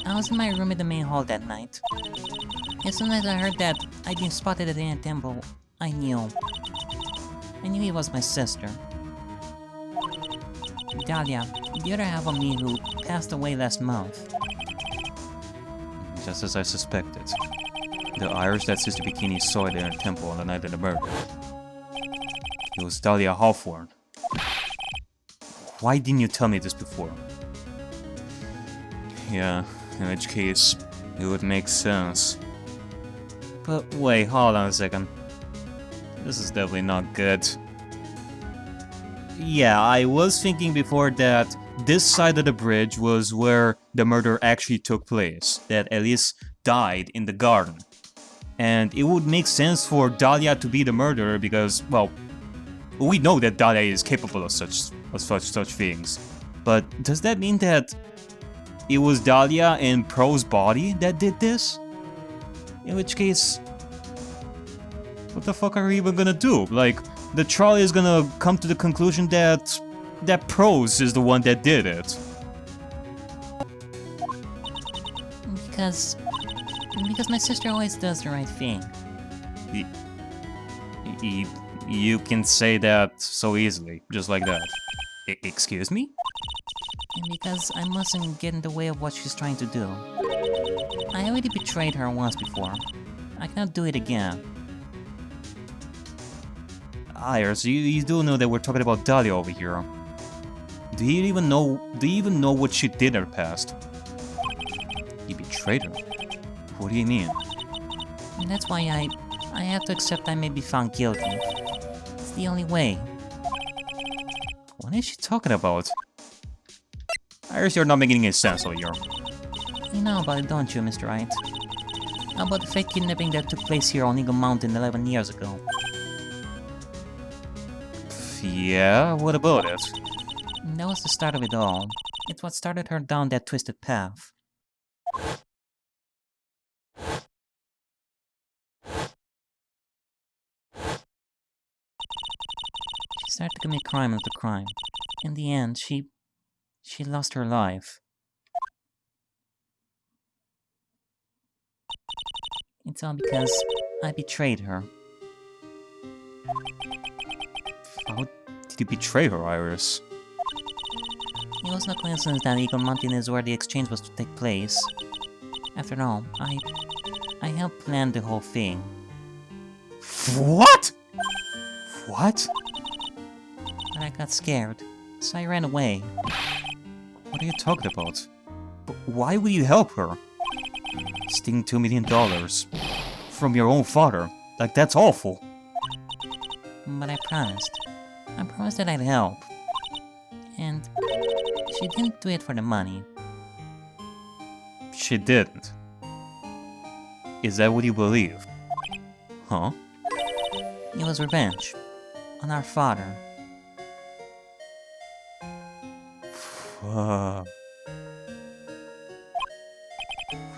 I was in my room in the main hall that night. As soon as I heard that I'd been spotted at the temple, I knew. I knew it was my sister. Dahlia, the other half of me who passed away last month. Just as I suspected. The Irish that Sister Bikini saw at the temple on the night of the murder. It was Dahlia Hawthorne. Why didn't you tell me this before? Yeah, in which case, it would make sense. But wait, hold on a second. This is definitely not good. Yeah, I was thinking before that this side of the bridge was where the murder actually took place. That Elise died in the garden. And it would make sense for Dahlia to be the murderer because, well, we know that Dahlia is capable of such things. But does that mean that it was Dahlia in Pro's body that did this? In which case, what the fuck are we even gonna do? Like, the trial is gonna come to the conclusion that Prose is the one that did it. Because my sister always does the right thing. You can say that so easily, just like that. Excuse me? And because I mustn't get in the way of what she's trying to do. I already betrayed her once before. I cannot do it again. Iris, you do know that we're talking about Dahlia over here. Do you even know what she did in her past? You betrayed her? What do you mean? And that's why I have to accept I may be found guilty. It's the only way. What is she talking about? Iris, you're not making any sense over here. You know about it, don't you, Mr. Wright? How about the fake kidnapping that took place here on Eagle Mountain 11 years ago? Yeah, what about it? And that was the start of it all. It's what started her down that twisted path. She started to commit crime after crime. In the end, she lost her life. It's all because I betrayed her. How did you betray her, Iris? It was no coincidence that Eagle Mountain is where the exchange was to take place. After all, I helped plan the whole thing. What? What? But I got scared, so I ran away. What are you talking about? But why would you help her? Stealing $2 million from your own father. Like, that's awful. But I promised. I promised that I'd help. And she didn't do it for the money. She didn't. Is that what you believe? Huh? It was revenge. On our father.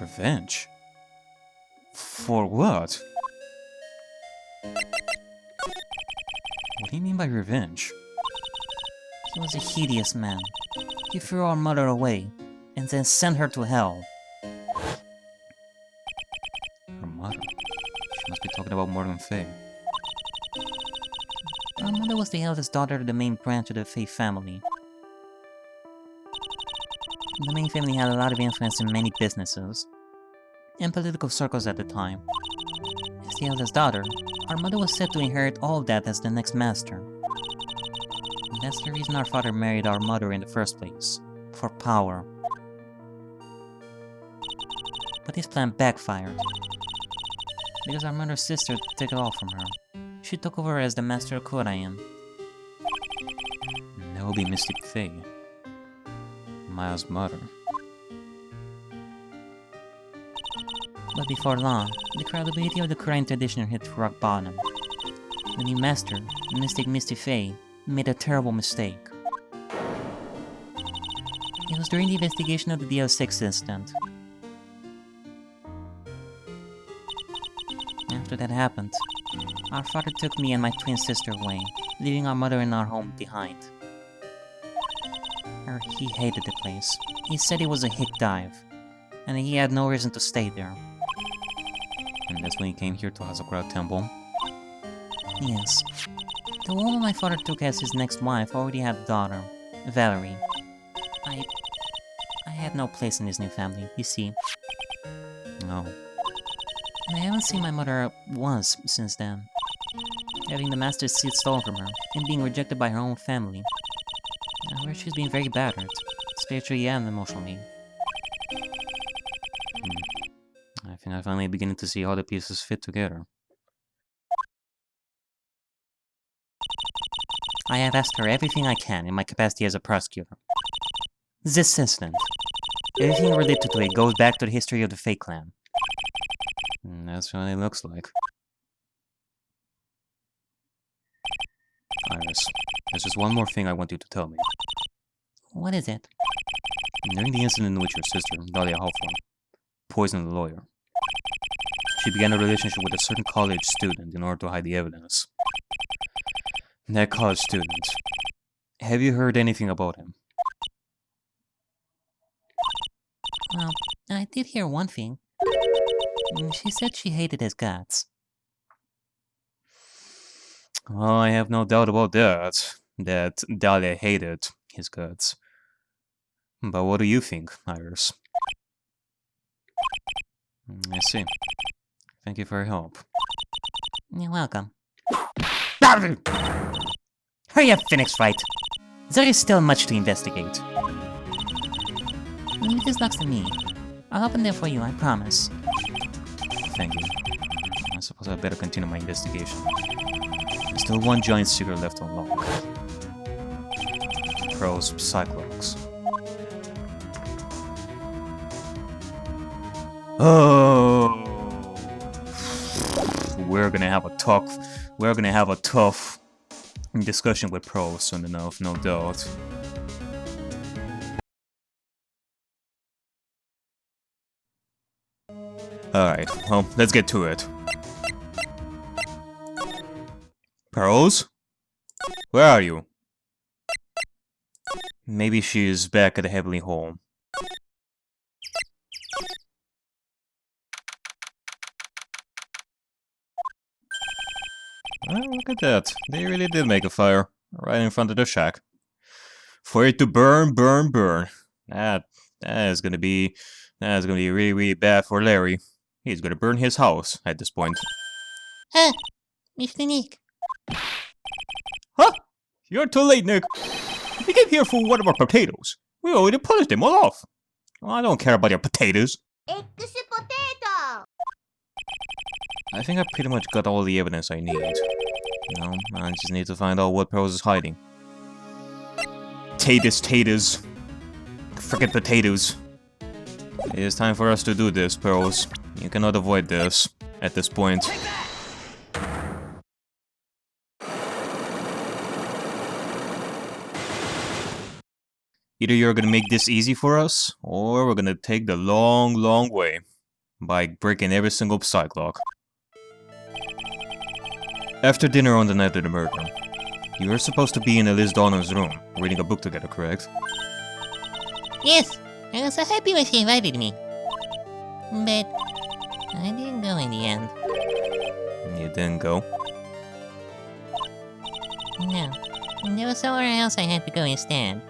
Revenge? For what? What do you mean by revenge? He was a hideous man. He threw our mother away, and then sent her to hell. Her mother? She must be talking about more than Faye. Our mother was the eldest daughter of the main branch of the Faye family. The main family had a lot of influence in many businesses and political circles at the time. As the eldest daughter, our mother was said to inherit all of that as the next master. And that's the reason our father married our mother in the first place, for power. But his plan backfired, because our mother's sister took it all from her. She took over as the master of Korayan. Noby Mystic Faye. Miles' mother. But before long, the credibility of the Korean tradition hit rock bottom. The new master, Mystic Misty Faye, made a terrible mistake. It was during the investigation of the DL6 incident. After that happened, our father took me and my twin sister away, leaving our mother in our home behind. He hated the place. He said it was a hick dive, and he had no reason to stay there. And that's when he came here to Hazakura Temple. Yes. The woman my father took as his next wife already had a daughter, Valerie. I had no place in his new family, you see. No. I haven't seen my mother once since then. Having the master's seat stolen from her, and being rejected by her own family. I heard she's been very battered, spiritually and emotionally. I think I'm finally beginning to see how the pieces fit together. I have asked her everything I can in my capacity as a prosecutor. This incident, everything related to it goes back to the history of the Fake Clan. That's what it looks like. Iris, there's just one more thing I want you to tell me. What is it? During the incident in which your sister, Dahlia Hawthorne, poisoned the lawyer, she began a relationship with a certain college student in order to hide the evidence. That college student, have you heard anything about him? Well, I did hear one thing. She said she hated his guts. Well, I have no doubt about that Dahlia hated his guts. But what do you think, Iris? I see. Thank you for your help. You're welcome. Hurry up, Phoenix Wright. There is still much to investigate. Leave this box to me. I'll open there for you, I promise. Thank you. I suppose I better continue my investigation. There's still one giant secret left to unlock. Pearl's Psyclox. Oh, we're gonna have a tough discussion with Pearl soon enough, no doubt. Alright, well, let's get to it. Pearls? Where are you? Maybe she's back at the Heavenly Home. Oh, look at that. They really did make a fire. Right in front of the shack. For it to burn, burn, burn. That is gonna be really, really bad for Larry. He's gonna burn his house at this point. Huh! Mr. Nick. Huh? You're too late, Nick. You came here for one of our potatoes. We already polished them all off. Well, I don't care about your potatoes. X potato! I think I pretty much got all the evidence I need. Now, I just need to find out what Pearls is hiding. Taters. Forget potatoes. It is time for us to do this, Pearls. You cannot avoid this at this point. Either you're gonna make this easy for us, or we're gonna take the long, long way by breaking every single Psyclock. After dinner on the night of the murder, you were supposed to be in Elise Donner's room, reading a book together, correct? Yes, I was so happy when she invited me. But I didn't go in the end. You didn't go? No. There was somewhere else I had to go instead.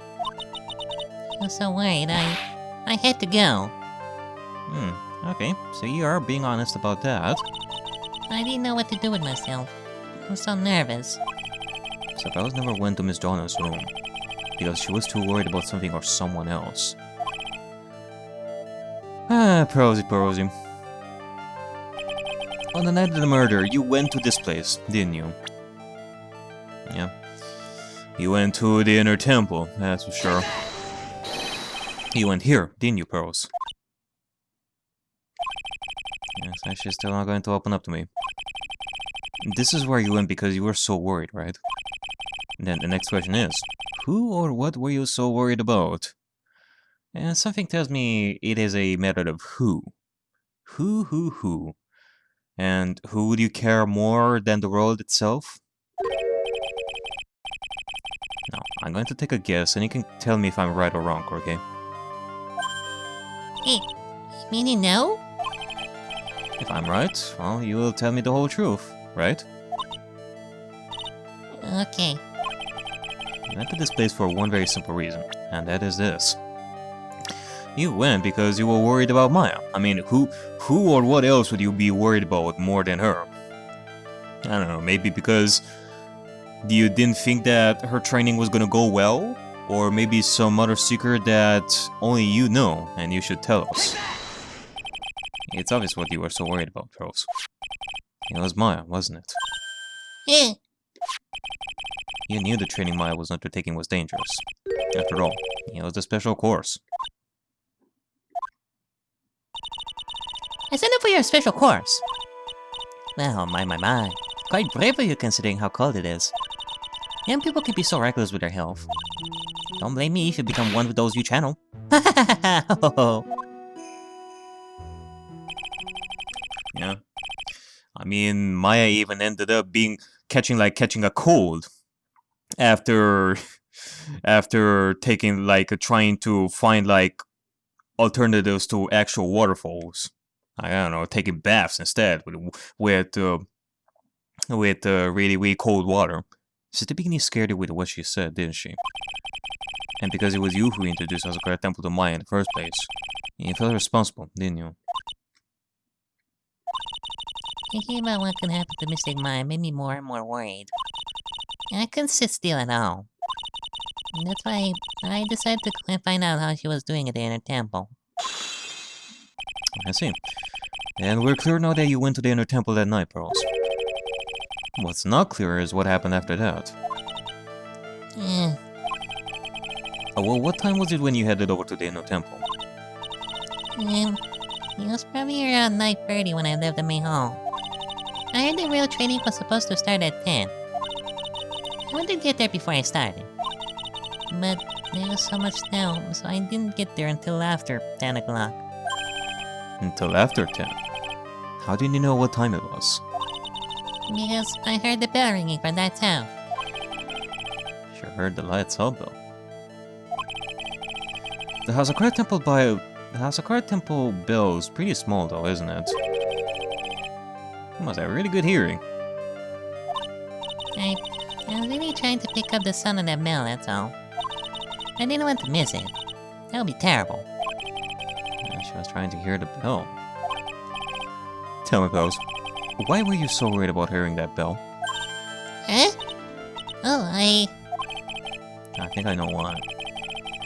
I was so worried, I had to go. Okay, so you are being honest about that. I didn't know what to do with myself. I was so nervous. So Bells never went to Miss Donna's room, because she was too worried about something or someone else. Prosy. On the night of the murder, you went to this place, didn't you? Yeah. You went to the inner temple, that's for sure. You went here, didn't you, Pearls? Yes, she's still not going to open up to me. This is where you went because you were so worried, right? And then the next question is, who or what were you so worried about? And something tells me it is a matter of who. Who? And who would you care more than the world itself? No, I'm going to take a guess, and you can tell me if I'm right or wrong, okay? Hey, meaning no? If I'm right, well, you will tell me the whole truth, right? Okay. You went to this place for one very simple reason, and that is this. You went because you were worried about Maya. I mean, who or what else would you be worried about more than her? I don't know, maybe because you didn't think that her training was gonna go well? Or maybe some other secret that only you know and you should tell us. It's obvious what you were so worried about, Rose. It was Maya, wasn't it? Eh, You knew the training Maya was undertaking was dangerous. After all, it was a special course. I signed up for your special course. Well, my. Quite brave of you considering how cold it is. Young people can be so reckless with their health. Don't blame me if you become one with those you channel. Yeah. I mean, Maya even ended up catching a cold after taking trying to find alternatives to actual waterfalls. I don't know, taking baths instead with really really cold water. She's the beginning scared her with what she said, didn't she? And because it was you who introduced Asakura Temple to Maya in the first place, you felt responsible, didn't you? Thinking about what could happen to Mystic Maya made me more and more worried. I couldn't sit still at all. And that's why I decided to go and find out how she was doing at the Inner Temple. I see. And we're clear now that you went to the Inner Temple that night, Pearls. What's not clear is what happened after that. Well, what time was it when you headed over to the Inner Temple? It was probably around 9:30 when I left the main hall. I heard the real training was supposed to start at 10. I wanted to get there before I started. But there was so much snow, so I didn't get there until after 10 o'clock. Until after 10. How did you know what time it was? Because I heard the bell ringing from that town. Sure heard the lights up though. The Hazakura Temple bell is pretty small though, isn't it? You must have really good hearing. I was really trying to pick up the sound of that bell, that's all. I didn't want to miss it. That would be terrible. Yeah, she was trying to hear the bell. Tell me, Pose, why were you so worried about hearing that bell? Huh? Oh, I think I know why.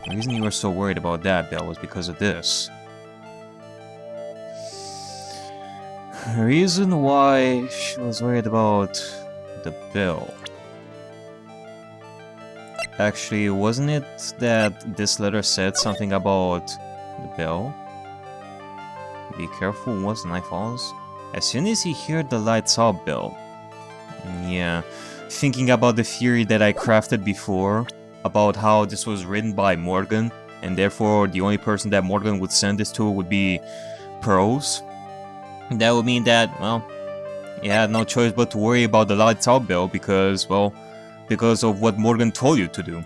The reason you were so worried about that bell was because of this. The reason why she was worried about the bell. Actually, wasn't it that this letter said something about the bell? Be careful once the night falls. As soon as you hear the lights up bell. Yeah, thinking about the theory that I crafted before, about how this was written by Morgan, and therefore the only person that Morgan would send this to would be Pearls. That would mean that, well, you had no choice but to worry about the lights out bell because of what Morgan told you to do.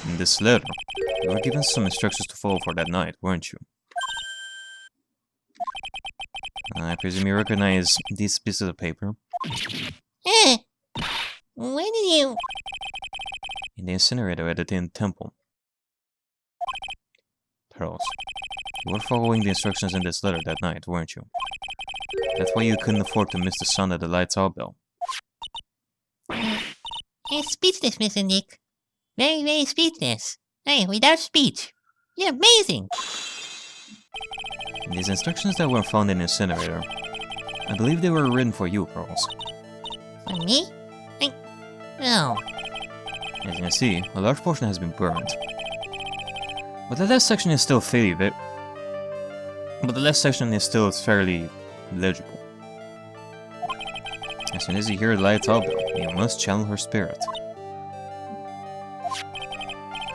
In this letter, you were given some instructions to follow for that night, weren't you? I presume you recognize these pieces of paper? Where did you... In the incinerator at the TnT Temple. Pearls, you were following the instructions in this letter that night, weren't you? That's why you couldn't afford to miss the sound of the lights out bell. I'm speechless, Mr. Nick. Very, very speechless. Hey, without speech. You're amazing! These instructions that were found in the incinerator, I believe they were written for you, Pearls. For me? No. As you can see, a large portion has been burned. But the last section is still fairly legible. As soon as you hear the lights out bell, you must channel her spirit.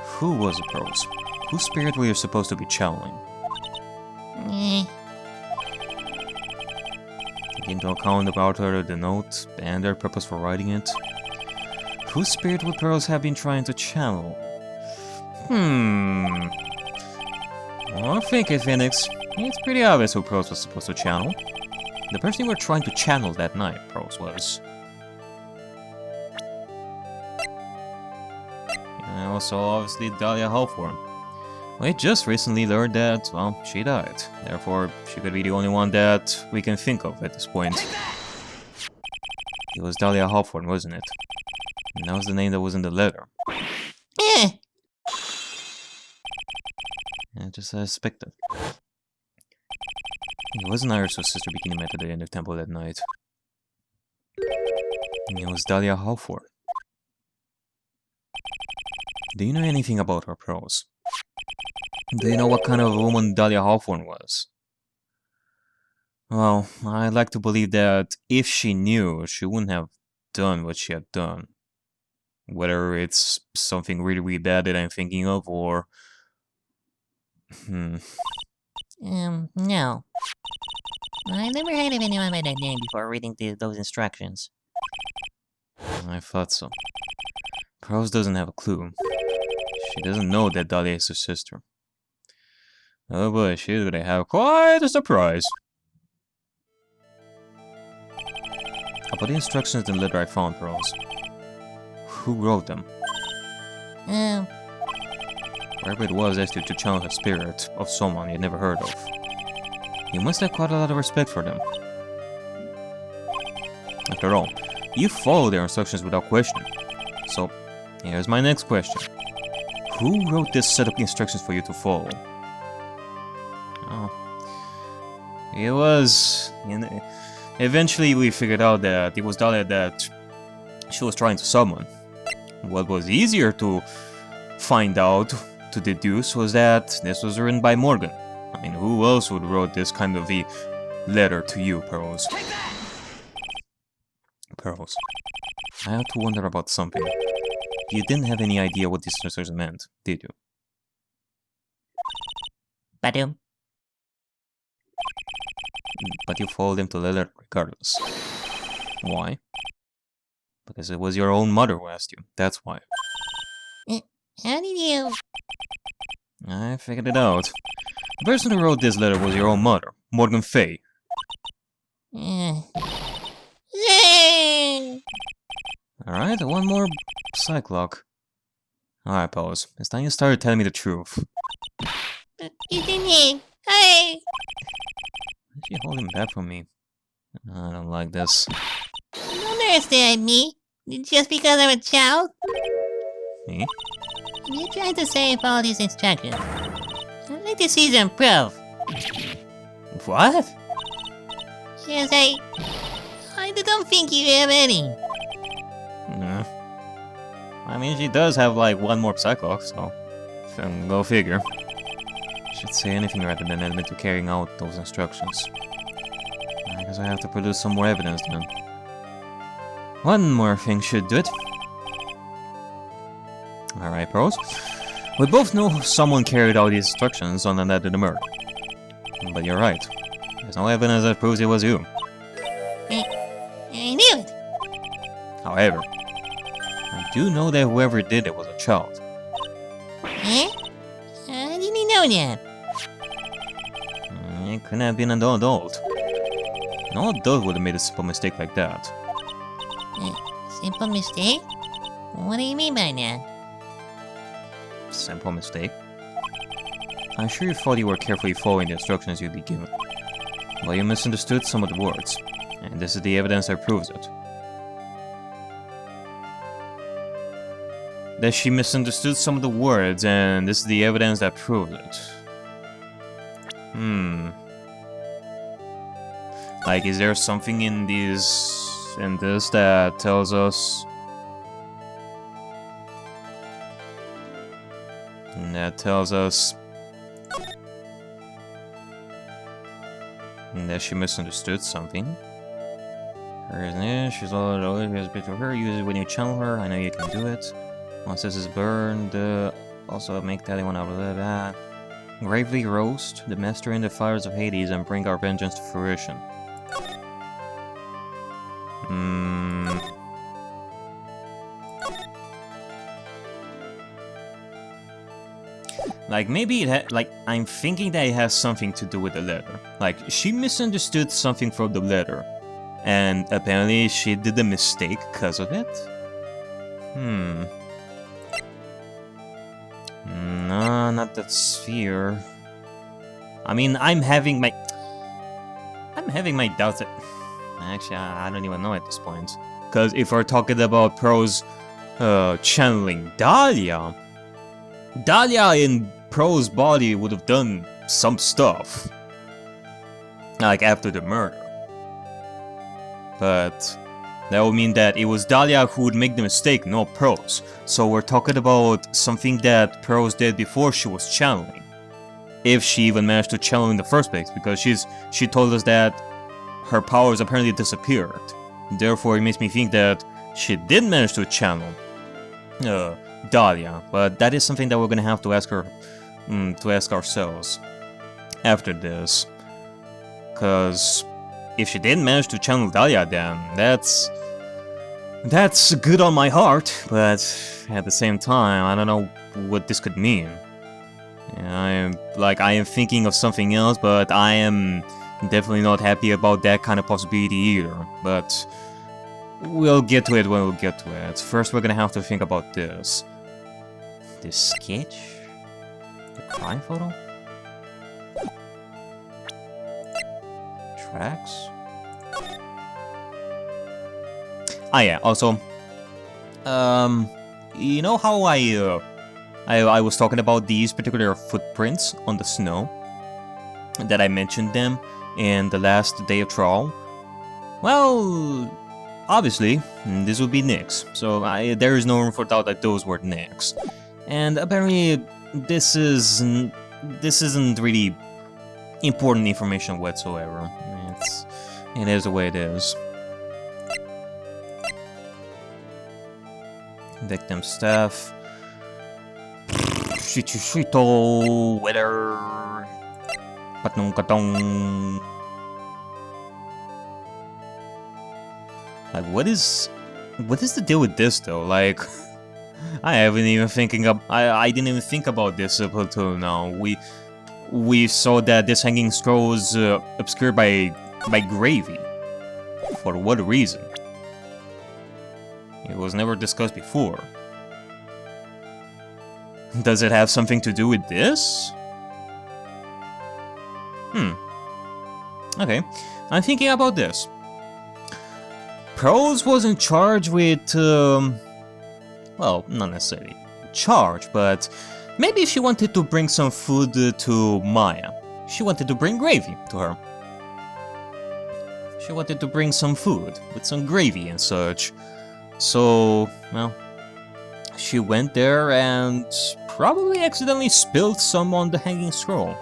Who was it, Pearls? Whose spirit were you supposed to be channeling? Take into account about her, the note, and their purpose for writing it. Whose spirit would Pearls have been trying to channel? Well, think it, Phoenix. It's pretty obvious who Pearls was supposed to channel. The person you were trying to channel that night, Pearls was. And also, obviously, Dahlia Hawthorne. We just recently learned that, well, she died. Therefore, she could be the only one that we can think of at this point. It was Dahlia Hawthorne, wasn't it? And that was the name that was in the letter. Eh. Yeah, just as expected. It wasn't Iris' sister Bikini met at the end of temple that night. And it was Dahlia Hawthorne. Do you know anything about her, Pearls? Do you know what kind of woman Dahlia Hawthorne was? Well, I'd like to believe that if she knew, she wouldn't have done what she had done. Whether it's something really, really bad that I'm thinking of, or... No. I never heard of anyone by that name before reading those instructions. I thought so. Pearls doesn't have a clue. She doesn't know that Dahlia is her sister. Oh boy, she's gonna have quite a surprise. About the instructions in the letter I found, Pearls. Who wrote them? Wherever it was asked you to channel the spirit of someone you'd never heard of. You must have quite a lot of respect for them. After all, you follow their instructions without question. So, here's my next question. Who wrote this set of instructions for you to follow? Oh. It was... Eventually we figured out that it was Dahlia that she was trying to summon. What was easier to find out, to deduce, was that this was written by Morgan. I mean, who else would wrote this kind of a letter to you, Pearls? Pearls, I have to wonder about something. You didn't have any idea what these instructions meant, did you? Badum. But you followed them to the letter regardless. Why? Because it was your own mother who asked you, that's why. How did you... I figured it out. The person who wrote this letter was your own mother, Morgan Fay. Alright, one more Cyclock. Alright, pals. It's time you started telling me the truth. Isn't he? Hey! Why is she holding back from me? I don't like this. Don't understand me. Just because I'm a child? Me? You tried to say follow these instructions. I'd like to see some proof. What? Yes, I don't think you have any. I mean, she does have like one more Cyclock, so go figure. Should say anything rather than admit to carrying out those instructions. I guess I have to produce some more evidence then. One more thing should do it. Alright, Pearls. We both know someone carried out these instructions on the night of the murder. But you're right. There's no evidence that proves it was you. I knew it. However, I do know that whoever did it was a child. Huh? How did you know that? It couldn't have been an adult. No adult would have made a simple mistake like that. Simple mistake? What do you mean by that? Simple mistake? I'm sure you thought you were carefully following the instructions you'd be given. But you misunderstood some of the words, and this is the evidence that proves it. That she misunderstood some of the words, and this is the evidence that proves it. Like, is there something in this that tells us... that she misunderstood something. She's all always been to her. Use it when you channel her. I know you can do it. Once this is burned, also make that one out of that. Gravely roast the master in the fires of Hades and bring our vengeance to fruition. Like, maybe like, I'm thinking that it has something to do with the letter. Like, she misunderstood something from the letter. And apparently she did a mistake because of it? No, not that sphere. I mean, I'm having my doubts that... Actually, I don't even know at this point. Because if we're talking about Pro's channeling Dahlia in Pro's body would have done some stuff. Like, after the murder. But that would mean that it was Dahlia who would make the mistake, not Pro's. So we're talking about something that Pro's did before she was channeling. If she even managed to channel in the first place, because she told us that her powers apparently disappeared. Therefore, it makes me think that she did manage to channel Dahlia. But that is something that we're gonna have to ask her, to ask ourselves after this. Because if she didn't manage to channel Dahlia, then that's good on my heart. But at the same time, I don't know what this could mean. I am thinking of something else, but I am definitely not happy about that kind of possibility either. But we'll get to it when we'll get to it. First, we're gonna have to think about this. This sketch? The crime photo? Tracks? Ah yeah, also, you know how I was talking about these particular footprints on the snow? That I mentioned them in the last day of trial? Well, obviously, this would be Nick's, so there is no room for doubt that those were Nick's. And apparently, this isn't really important information whatsoever. It is the way it is. Victim staff. Shito weather. Patong katong. Like, what is the deal with this though? Like, I haven't even I didn't even think about this up until now. We saw that this hanging scroll was obscured by gravy. For what reason? It was never discussed before. Does it have something to do with this? Okay, I'm thinking about this. Prose was in charge with, well, not necessarily charge, but maybe she wanted to bring some food to Maya. She wanted to bring gravy to her. She wanted to bring some food with some gravy and such. So, well, she went there and probably accidentally spilled some on the hanging scroll.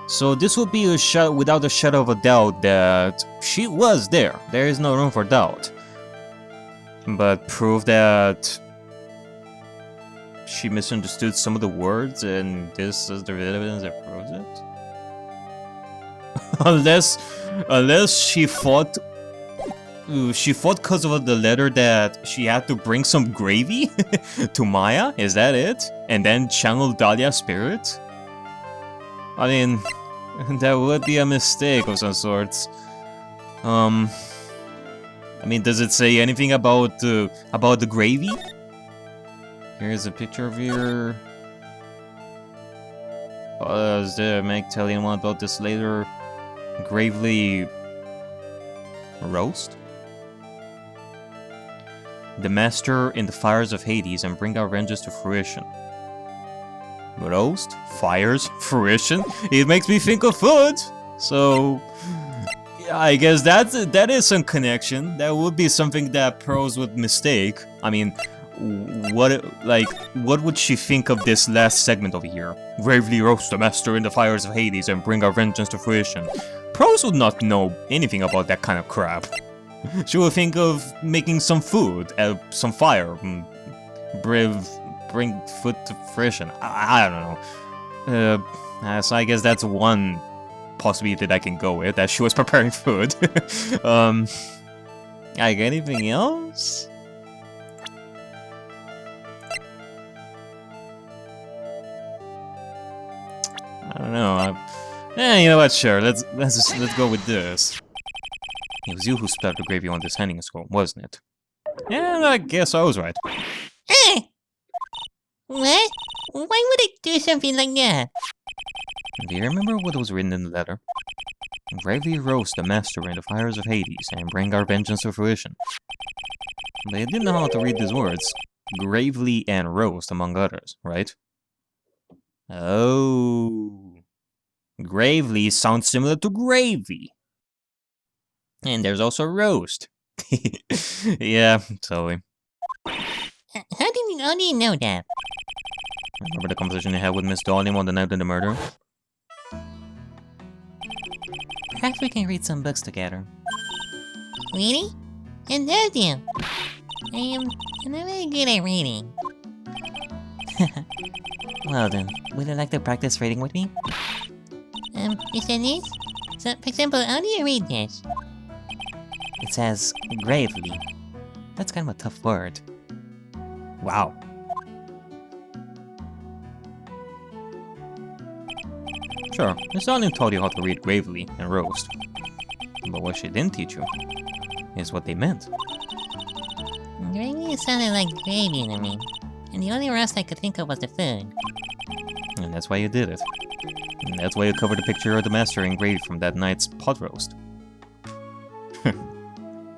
So this would be without a shadow of a doubt that she was there. There is no room for doubt. But proof that she misunderstood some of the words, and this is the evidence that proves it. unless she fought because of the letter that she had to bring some gravy to Maya. Is that it? And then channel Dahlia's spirit? I mean, that would be a mistake of some sorts. I mean, does it say anything about the gravy? Here's a picture of your... Does the Meg tell anyone about this later gravely roast? The master in the fires of Hades and bring our vengeance to fruition. Roast? Fires? Fruition? It makes me think of food! So... I guess that is some connection. That would be something that Prose would mistake. I mean, what would she think of this last segment over here? Gravely roast the master in the fires of Hades and bring our vengeance to fruition. Prose would not know anything about that kind of crap. She would think of making some food, some fire, bring food to fruition. I don't know. So I guess that's one possibility that I can go with, that she was preparing food. Like, anything else? You know what? Sure. Let's go with this. It was you who splattered the gravy on this hanging scroll, wasn't it? Yeah, I guess I was right. Eh! What? Why would I do something like that? Do you remember what was written in the letter? Gravely roast the master in the fires of Hades and bring our vengeance to fruition. But you didn't know how to read these words. Gravely and roast, among others, right? Oh. Gravely sounds similar to gravy. And there's also roast. Yeah, totally. How do you know that? Remember the conversation you had with Miss Darling on the night of the murder? Perhaps we can read some books together. Really? I love you. I'm not very good at reading. Well then, would you like to practice reading with me? You said this? So, for example, how do you read this? It says gravely. That's kind of a tough word. Wow. Sure, Miss Darling taught you how to read gravely and roast. But what she didn't teach you is what they meant. Gravy sounded like gravy to me. And the only roast I could think of was the food. And that's why you did it. And that's why you covered the picture of the master in gravy from that night's pot roast.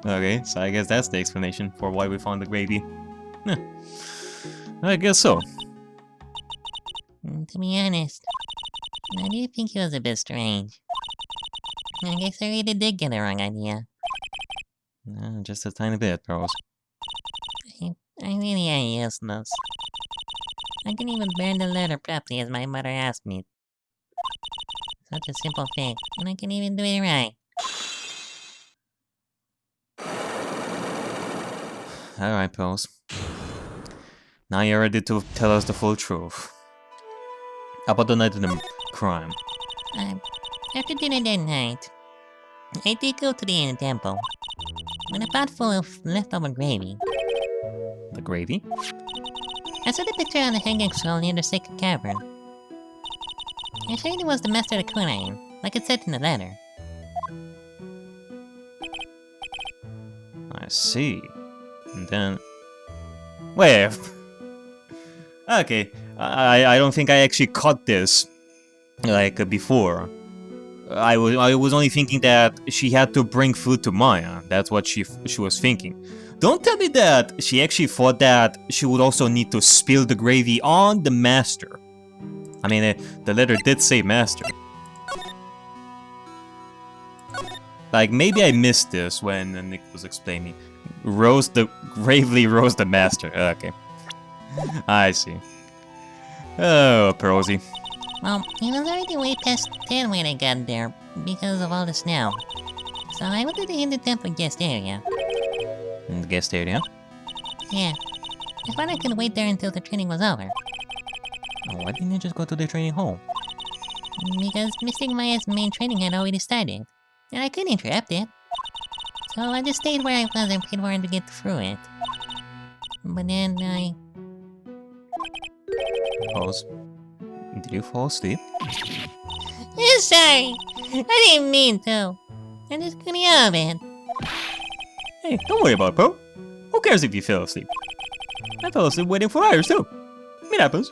Okay, so I guess that's the explanation for why we found the gravy. I guess so. To be honest, I do think it was a bit strange. I guess I really did get the wrong idea. Just a tiny bit, Rose. I really am useless. I couldn't even burn the letter properly as my mother asked me. Such a simple thing, and I can't even do it right. Alright, Pose. Now you're ready to tell us the full truth. About the night of the crime. After dinner that night, I did go to the temple with a pot full of leftover gravy. The gravy? I saw the picture on the hanging scroll near the sacred cavern. I said it was the master of the crime, like it said in the letter. I see. And then... Wait... Okay, I don't think I actually caught this, like, before. I was only thinking that she had to bring food to Maya. That's what she was thinking. Don't tell me that she actually thought that she would also need to spill the gravy on the master. I mean, the letter did say master. Like, maybe I missed this when Nick was explaining. Gravely roast the master. Okay. I see. Oh, Prosy. Well, it was already way past 10 when I got there, because of all the snow. So I went to the Hindu temple guest area. In the guest area? Yeah. I thought I could wait there until the training was over. Why didn't you just go to the training hall? Because Mystic Maya's main training had already started, and I couldn't interrupt it. So I just stayed where I was and prayed for him to get through it. But then Pause. Did you fall asleep? Sorry! I didn't mean to. I just couldn't help it. Hey, don't worry about it, Pro. Who cares if you fell asleep? I fell asleep waiting for Iris, too. It happens.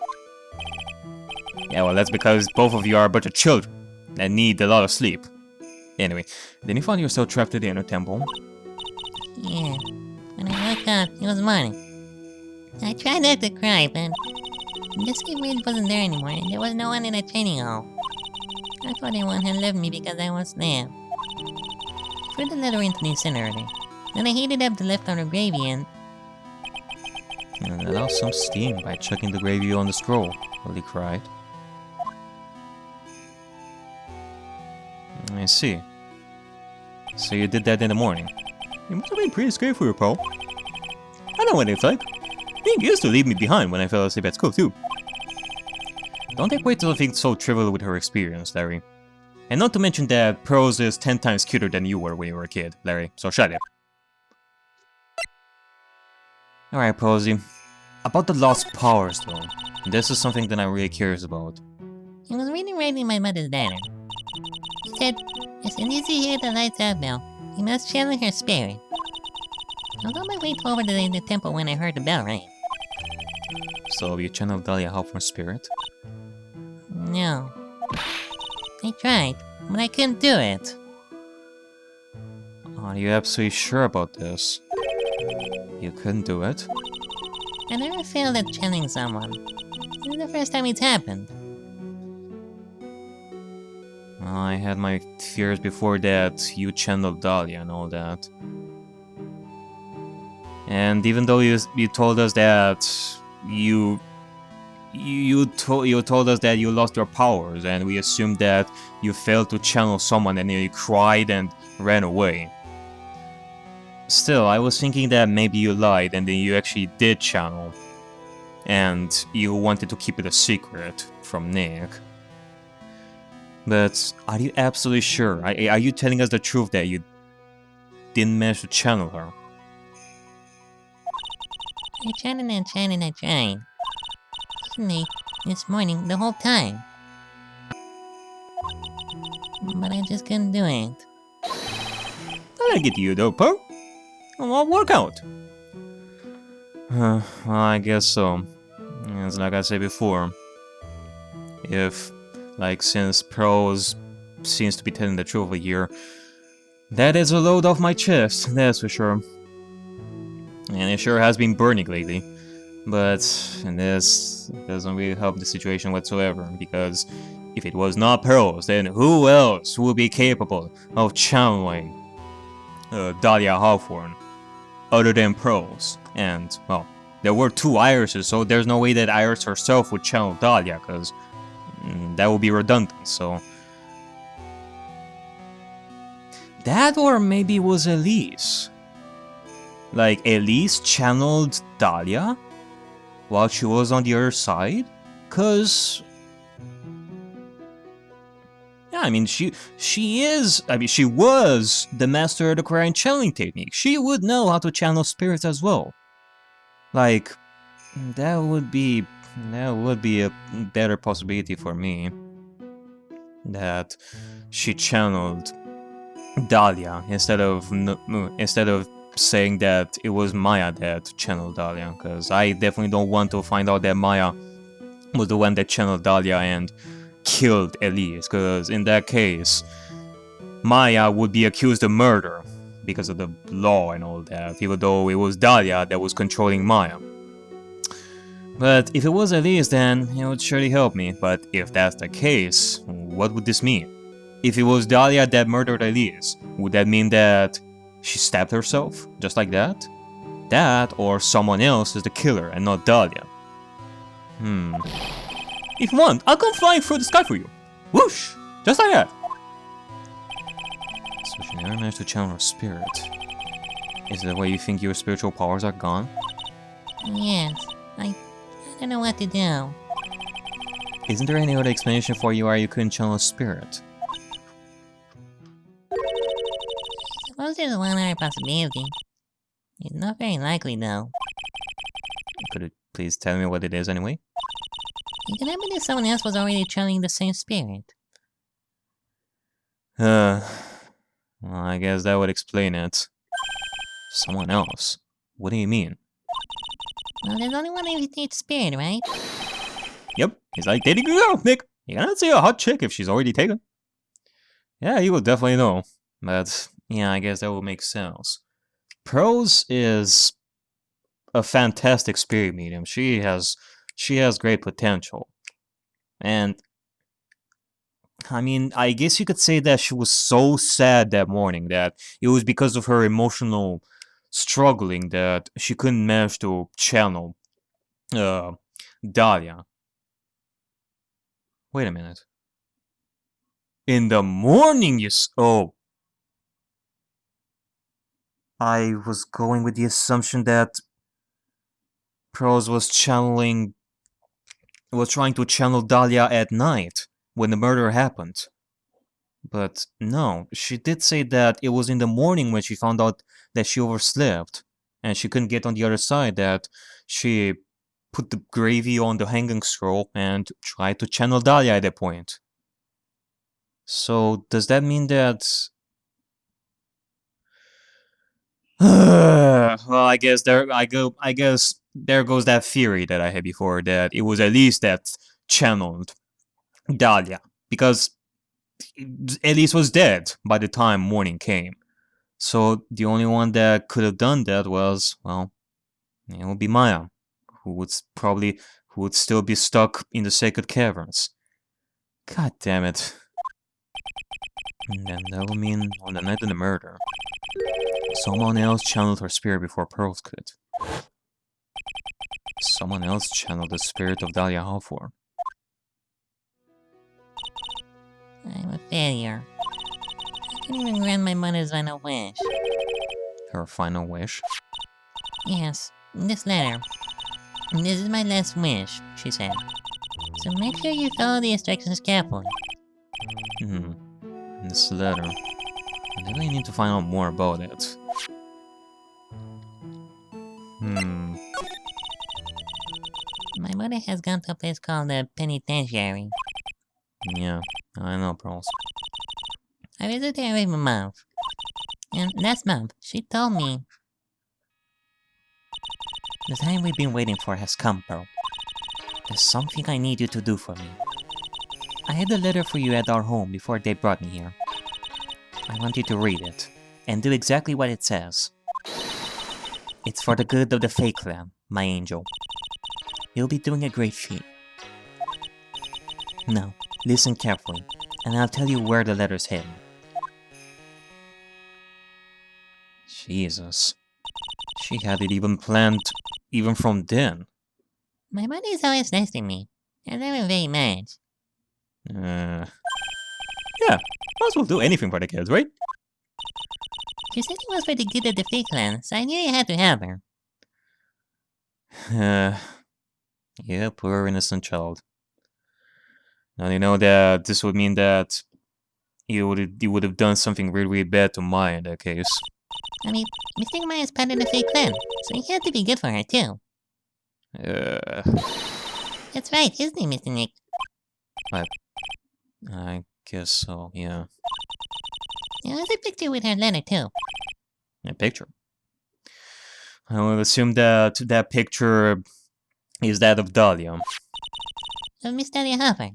Yeah, well, that's because both of you are a bunch of children that need a lot of sleep. Anyway, then you found yourself trapped in the inner temple. Yeah. When I woke up, it was morning. I tried not to cry, but the escape route wasn't there anymore, and there was no one in the training hall. I thought everyone had left me because I was there. I threw the letter into the incinerator. Then I heated up the leftover gravy and let out some steam by chucking the gravy on the scroll, Willie cried. I see. So you did that in the morning. You must have been pretty scared for your pal. I know what it's like. Being used to leave me behind when I fell asleep at school too. Don't equate to things so trivial with her experience, Larry. And not to mention that Prose is 10 times cuter than you were when you were a kid, Larry, so shut up. Alright, Prosy. About the lost powers, though. This is something that I'm really curious about. it was reading right in my mother's letter. said, as soon as you hear the lights out bell, you must channel her spirit. I was on my way over to the temple when I heard the bell ring. So you channeled Dahlia Hawthorne's spirit? No. I tried, but I couldn't do it. Are you absolutely sure about this? You couldn't do it? I never failed at channeling someone. This is the first time it's happened. I had my fears before that you channeled Dahlia and all that. And even though you told us that you told us that you lost your powers, and we assumed that you failed to channel someone and you cried and ran away. Still, I was thinking that maybe you lied and then you actually did channel. And you wanted to keep it a secret from Nick. But are you absolutely sure? Are you telling us the truth that you didn't manage to channel her? I tried and I tried and I tried. Suddenly, this morning, the whole time. But I just couldn't do it. I get you though, Pearl. I'll work out. Well, I guess so. It's like I said before. Since Pearls seems to be telling the truth over here, that is a load off my chest, that's for sure. And it sure has been burning lately. But this doesn't really help the situation whatsoever, because if it was not Pearls, then who else would be capable of channeling Dahlia Hawthorne other than Pearls? And, well, there were two Irises, so there's no way that Iris herself would channel Dahlia, because that would be redundant, so... That or maybe it was Elise. Like, Elise channeled Dahlia while she was on the other side? Cause... yeah, I mean, she was the master of the Quarian channeling technique. She would know how to channel spirits as well. Like, that would be a better possibility for me. That she channeled Dahlia instead of saying that it was Maya that channeled Dahlia, because I definitely don't want to find out that Maya was the one that channeled Dahlia and killed Elise, because in that case, Maya would be accused of murder because of the law and all that, even though it was Dahlia that was controlling Maya. But if it was Elise, then it would surely help me. But if that's the case, what would this mean? If it was Dahlia that murdered Elise, would that mean that she stabbed herself, just like that? That, or someone else is the killer and not Dahlia. If you want, I'll come flying through the sky for you. Whoosh! Just like that. So she never managed to channel her spirit. Is that why you think your spiritual powers are gone? Yes, I don't know what to do. Isn't there any other explanation for you why you couldn't channel a spirit? Suppose there's one other possibility. It's not very likely, though. Could you please tell me what it is anyway? It could happen if someone else was already channeling the same spirit. Well, I guess that would explain it. Someone else? What do you mean? Well, there's only one each spirit, right? Yep, he's like dating a girl, Nick. You cannot say a hot chick if she's already taken. Yeah, you will definitely know. But, yeah, I guess that will make sense. Pearls is a fantastic spirit medium. She has great potential. And, I mean, I guess you could say that she was so sad that morning that it was because of her emotional struggling that she couldn't manage to channel Dahlia. Wait a minute. In the morning, oh. I was going with the assumption that Pearls was trying to channel Dahlia at night when the murder happened. But no, she did say that it was in the morning when she found out that she overslept and she couldn't get on the other side, that she put the gravy on the hanging scroll and tried to channel Dahlia at that point. So does that mean that... well, I guess there goes that theory that I had before, that it was Elise that channeled Dahlia, because Elise was dead by the time morning came. So the only one that could have done that was, well, it would be Maya, who would still be stuck in the sacred caverns. God damn it. And then that would mean on the night of the murder, someone else channeled her spirit before Pearls could. Someone else channeled the spirit of Dahlia Hawthorne. I'm a failure. I couldn't even grant my mother's final wish. Her final wish? Yes, this letter. This is my last wish, she said. So make sure you follow the instructions carefully. This letter. I really need to find out more about it. My mother has gone to a place called the penitentiary. Yeah, I know, Pearls. I visited there every month. And last month, she told me... The time we've been waiting for has come, Pearl. There's something I need you to do for me. I had a letter for you at our home before they brought me here. I want you to read it, and do exactly what it says. It's for the good of the Fae Clan, my angel. You'll be doing a great feat. Now, listen carefully, and I'll tell you where the letter's hidden. Jesus. She had it even planned, even from then. My mother is always nice to me. I'm never very mad. Yeah, might as well do anything for the kids, right? She said it was for the good of the Fae Clan, so I knew you had to have her. Yeah, poor innocent child. Now you know that this would mean that you would have done something really, really bad to Maya in that case. I mean, Mr. Maya is part of the Fae Clan, so he had to be good for her too. That's right, isn't he, Mr. Nick? I guess so, yeah. There's a picture with her letter too. A picture? I will assume that that picture is that of Dahlia. Of Miss Dahlia Hopper.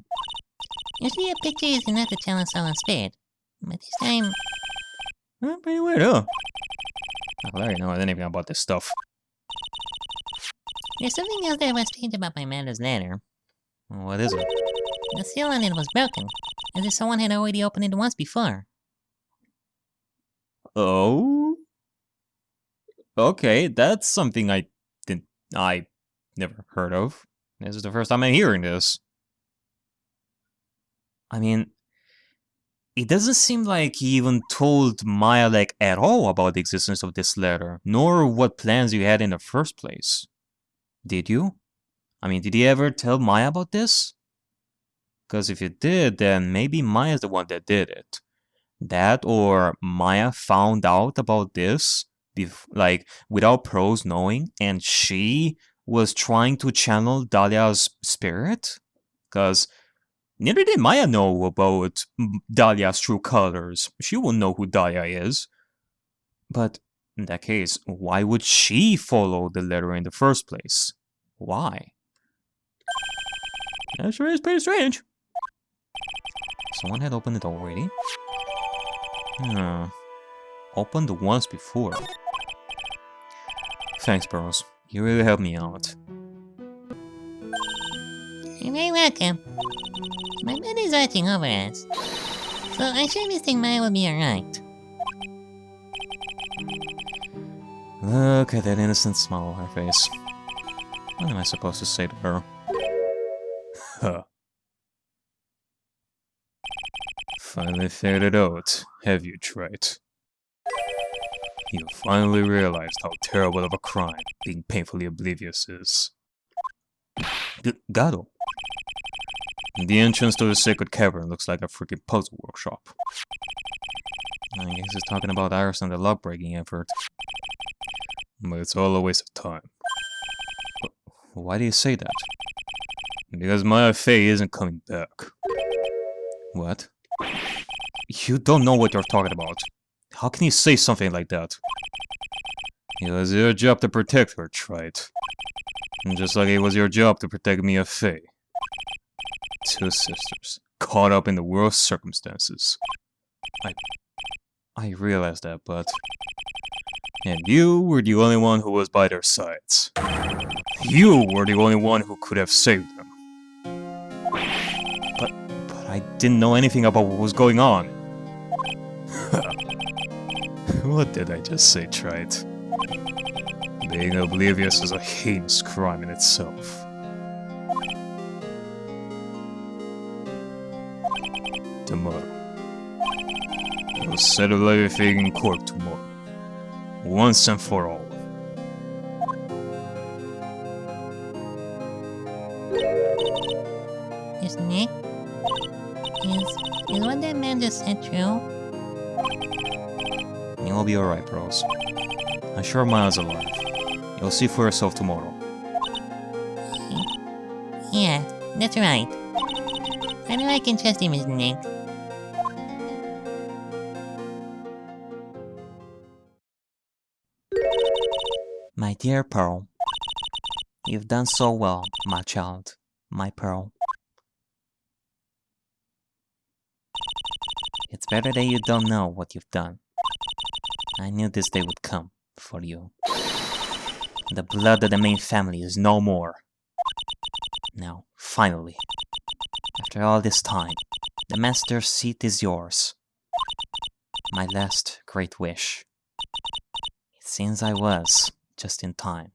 Usually a picture is enough to challenge someone's spirit, but this time... Pretty weird, huh? I already know anything about this stuff. There's something else that was strange about my mother's letter. What is it? The seal on it was broken, as if someone had already opened it once before. Oh? Okay, that's something I never heard of. This is the first time I'm hearing this. I mean, it doesn't seem like he even told Maya like at all about the existence of this letter, nor what plans you had in the first place. Did you? I mean, did he ever tell Maya about this? Because if you did, then maybe Maya's the one that did it. That, or Maya found out about this, like, without Pros knowing, and she was trying to channel Dahlia's spirit? Because neither did Maya know about Dahlia's true colors. She won't know who Dahlia is. But in that case, why would she follow the letter in the first place? Why? That sure is pretty strange. Someone had opened it already? Opened once before. Thanks, Burrows. You really helped me out. You're very welcome. My mother's watching over us, so I'm sure Mr. Maya will be alright. Look at that innocent smile on her face. What am I supposed to say to her? Huh. Finally figured it out, have you, Wright? You finally realized how terrible of a crime being painfully oblivious is. Gato. The entrance to the sacred cavern looks like a freaking puzzle workshop. I guess he's talking about Iris and the lock-breaking effort. But it's all a waste of time. Why do you say that? Because Maya Fey isn't coming back. What? You don't know what you're talking about. How can you say something like that? It was your job to protect her, right? Just like it was your job to protect Mia Fey. Two sisters, caught up in the worst circumstances. I realized that, but... And you were the only one who was by their sides. You were the only one who could have saved them. But I didn't know anything about what was going on. What did I just say, Trite? Being oblivious is a heinous crime in itself. Tomorrow. We'll settle everything in court tomorrow. Once and for all. Is Nick? Is what that man just said true? You'll be alright, bros. I'm sure Miles is alive. You'll see for yourself tomorrow. Yeah, that's right. I know I can trust him, Mr. Nick. My dear Pearl, you've done so well, my child, my Pearl. It's better that you don't know what you've done. I knew this day would come for you. The blood of the main family is no more. Now, finally, after all this time, the master's seat is yours. My last great wish. It seems I was just in time.